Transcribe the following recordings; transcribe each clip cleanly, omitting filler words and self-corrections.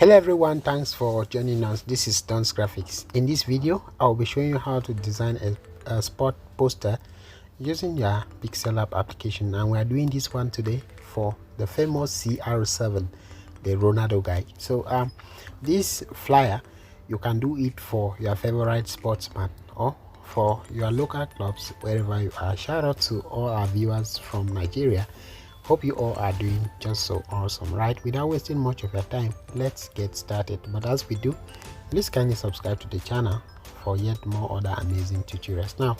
Hello everyone, thanks for joining us. This is Don's Graphics. In this video I'll be showing you how to design a sport poster using your Pixellab application, and we're doing this one today for the famous CR7, the Ronaldo guy. So this flyer, you can do it for your favorite sportsman or for your local clubs wherever you are. Shout out to all our viewers from Nigeria. Hope you all are doing just so awesome. Right, without wasting much of your time, let's get started. But as we do, please kindly subscribe to the channel for yet more other amazing tutorials. Now,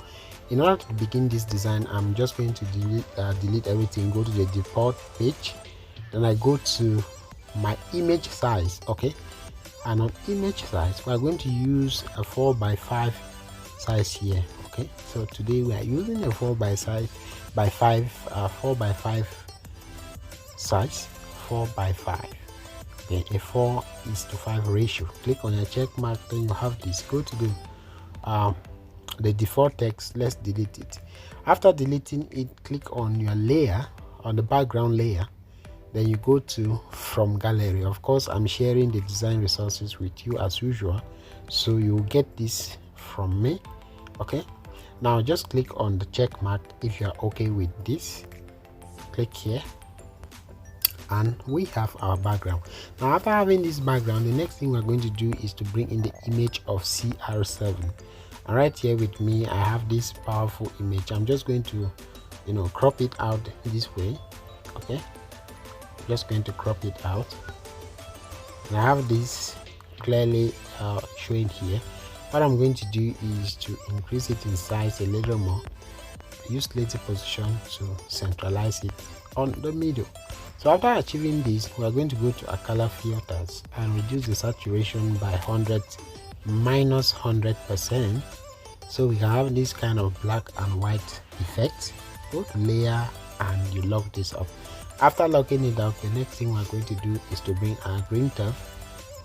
in order to begin this design, I'm just going to delete everything, go to the default page, then I go to my image size. Okay, and on image size we are going to use a 4x5 size here. Okay, so today we are using a 4x5 size, 4x5. Okay, a 4:5 ratio. Click on your check mark, then you have this. Go to the default text. Let's delete it. After deleting it, click on your layer, on the background layer, then you go to from gallery. Of course, I'm sharing the design resources with you as usual, so you get this from me. Okay, now just click on the check mark if you are okay with this. Click here and we have our background. Now after having this background, the next thing we're going to do is to bring in the image of CR7. And right here with me I have this powerful image. I'm just going to crop it out this way. Okay, just going to crop it out, and I have this clearly showing here. What I'm going to do is to increase it in size a little more, use lazy position to centralize it on the middle. So after achieving this, we are going to go to our color filters and reduce the saturation by 100 minus 100%, so we can have this kind of black and white effect. Go to layer and you lock this up. After locking it up, the next thing we're going to do is to bring our green turf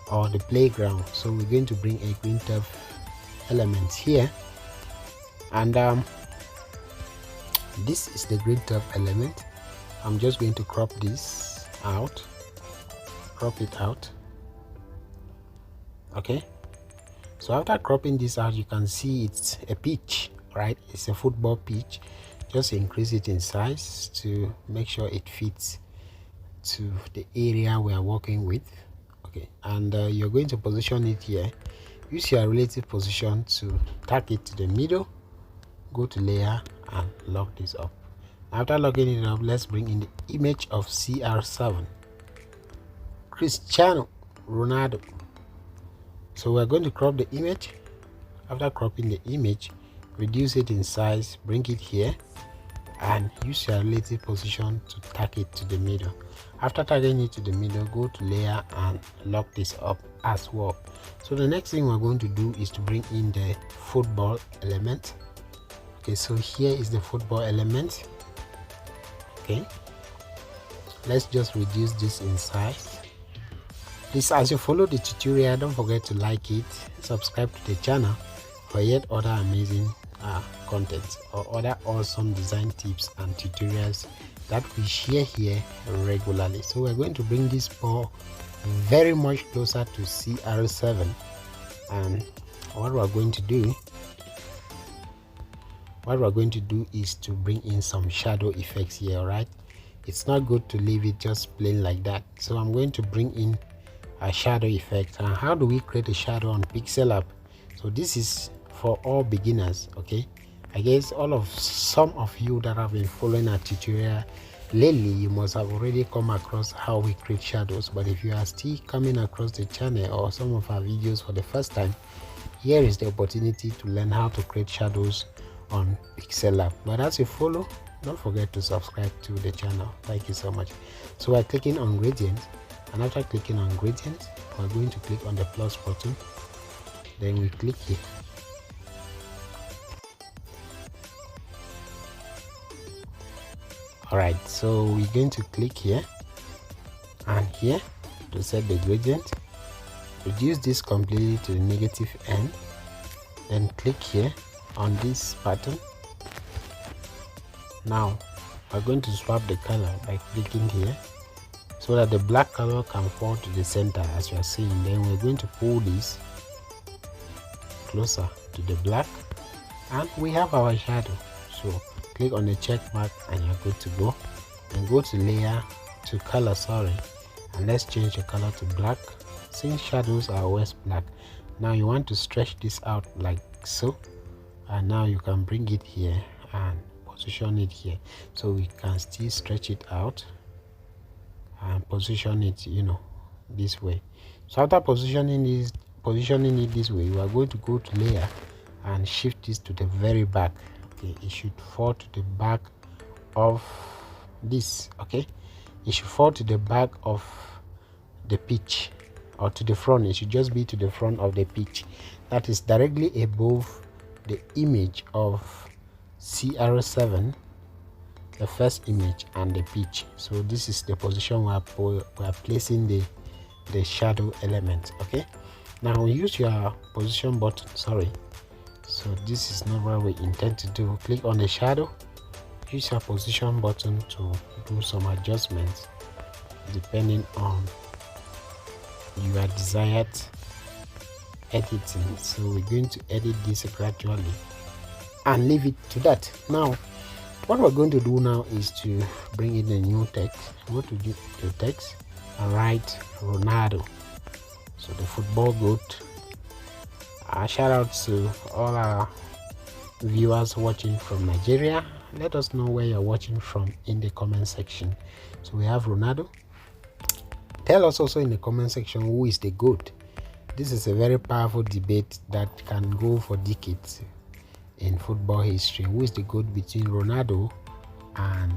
or the playground. So we're going to bring a green turf element here, and this is the green turf element. I'm just going to crop this out, crop it out. Okay, so after cropping this out, you can see it's a pitch, right? It's a football pitch. Just increase it in size to make sure it fits to the area we are working with. Okay, and you're going to position it here. Use your relative position to tack it to the middle. Go to layer and lock this up. After locking it up, let's bring in the image of CR7, Christiano Ronaldo. So we're going to crop the image. After cropping the image, reduce it in size, bring it here, and use your relative position to tack it to the middle. After tagging it to the middle, go to layer and lock this up as well. So the next thing we're going to do is to bring in the football element. Okay, so here is the football element. Okay, let's just reduce this in size. Please, as you follow the tutorial, don't forget to like it, subscribe to the channel for yet other amazing content or other awesome design tips and tutorials that we share here regularly. So we're going to bring this ball very much closer to CR7, and what we're going to do is to bring in some shadow effects here. Right, it's not good to leave it just plain like that, so I'm going to bring in a shadow effect. And how do we create a shadow on Pixellab? So this is for all beginners. Okay, I guess some of you that have been following our tutorial lately, you must have already come across how we create shadows. But if you are still coming across the channel or some of our videos for the first time, here is the opportunity to learn how to create shadows on Pixellab. But as you follow, don't forget to subscribe to the channel. Thank you so much. So we're clicking on gradient, and after clicking on gradient, we're going to click on the plus button, then we click here. Alright, so we're going to click here and here to set the gradient. Reduce this completely to the negative end, then click here on this button. Now we're going to swap the color by clicking here. so that the black color can fall to the center as you are seeing. Then we're going to pull this closer to the black and we have our shadow. So click on the check mark and you're good to go, and go to layer, to color, and let's change the color to black, since shadows are always black. Now you want to stretch this out like so, and now you can bring it here and position it here, so we can still stretch it out and position it, this way. So after positioning it this way, we are going to go to layer and shift this to the very back. Okay, it should fall to the back of this. Okay, it should fall to the back of the pitch, or to the front. It should just be to the front of the pitch, that is directly above the image of CR7, the first image, and the pitch. So this is the position we are placing the shadow element. Okay, now we use your position button. So this is not what we intend to do. Click on the shadow, use your position button to do some adjustments depending on your desired editing. So we're going to edit this gradually and leave it to that. Now what we're going to do now is to bring in a new text. Go to the text and write Ronaldo, so the football goat. Shout out to all our viewers watching from Nigeria. Let us know where you're watching from in the comment section. So we have Ronaldo. Tell us also in the comment section who is the GOAT. This is a very powerful debate that can go for decades in football history. Who is the GOAT between Ronaldo and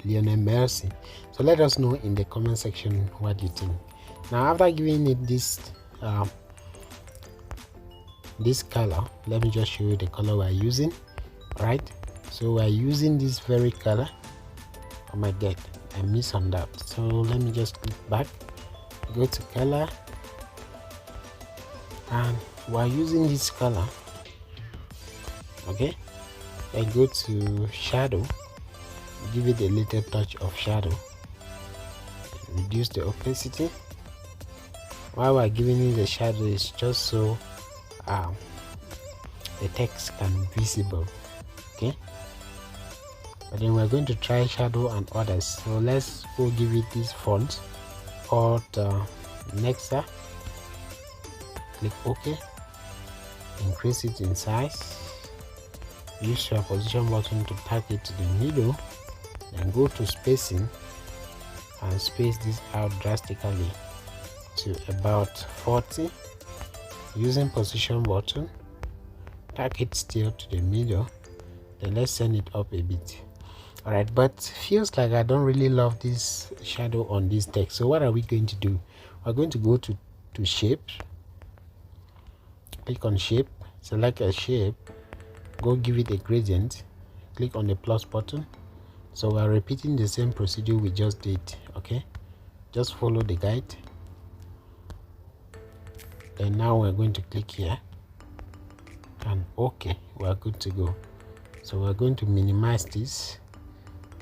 Lionel Messi? So let us know in the comment section what you think. Now after giving it this color, let me just show you the color we're using. Right, so we're using this very color. Oh my god, I missed on that. So let me just click back, go to color, and we're using this color. Okay, I go to shadow, give it a little touch of shadow, reduce the opacity. Why we're giving it the shadow is just so the text can be visible. Okay, but then we're going to try shadow and others. So let's go give it this font called Nexa. Click OK, increase it in size, use your position button to tag it to the middle, then go to spacing and space this out drastically to about 40, using position button, tag it still to the middle, then let's send it up a bit. Alright, but feels like I don't really love this shadow on this text. So what are we going to do? We're going to go to shape, click on shape, select a shape, go give it a gradient, click on the plus button. So we're repeating the same procedure we just did. Okay, just follow the guide. And now we're going to click here and OK, we're good to go. So we're going to minimize this,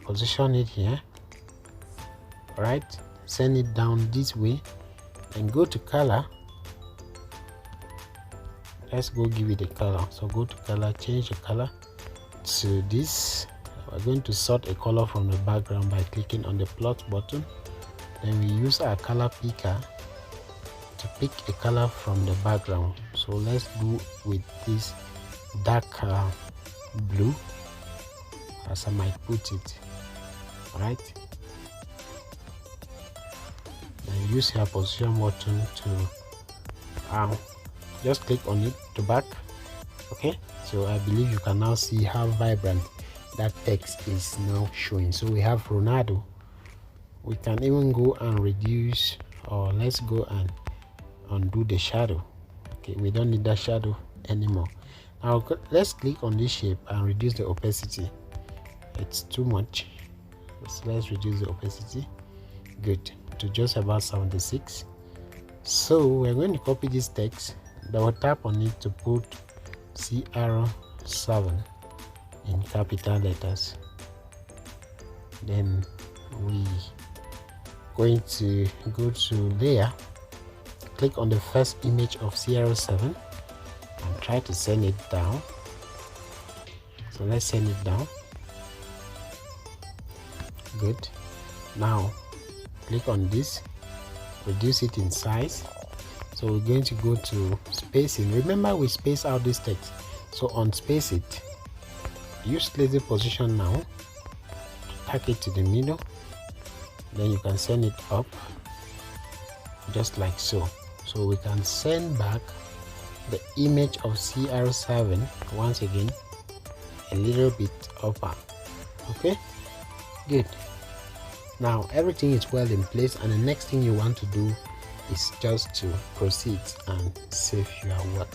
position it here. Alright, send it down this way and go to color. Let's go give it a color. So go to color, change the color to this. We're going to sort a color from the background by clicking on the plus button. Then we use our color picker to pick a color from the background. So let's go with this dark blue, as I might put it. Alright, and use your position button to just click on it to back. Okay, so I believe you can now see how vibrant that text is now showing. So we have Ronaldo. We can even go and reduce, or let's go and undo the shadow. Okay, we don't need that shadow anymore. Now let's click on this shape and reduce the opacity. It's too much, so let's reduce the opacity. Good, to just about 76. So we're going to copy this text, double tap on it to put CR7 in capital letters. Then we going to go to layer, click on the first image of CR7 and try to send it down. So let's send it down. Good. Now click on this, reduce it in size. So we're going to go to spacing. Remember, we space out this text, so unspace it, use lazy position now, tack it to the middle, then you can send it up just like so. So we can send back the image of CR7 once again a little bit upper. Okay, good. Now everything is well in place, and the next thing you want to do is just to proceed and save your work.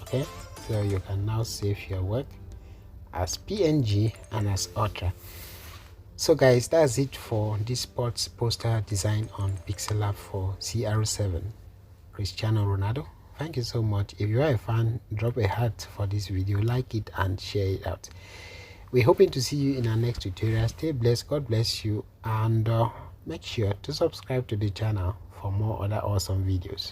Okay, so you can now save your work as PNG and as Ultra. So guys, that's it for this sports poster design on Pixellab for CR7 Cristiano Ronaldo. Thank you so much. If you are a fan, drop a heart for this video, like it and share it out. We're hoping to see you in our next tutorial. Stay blessed, God bless you, and make sure to subscribe to the channel for more other awesome videos.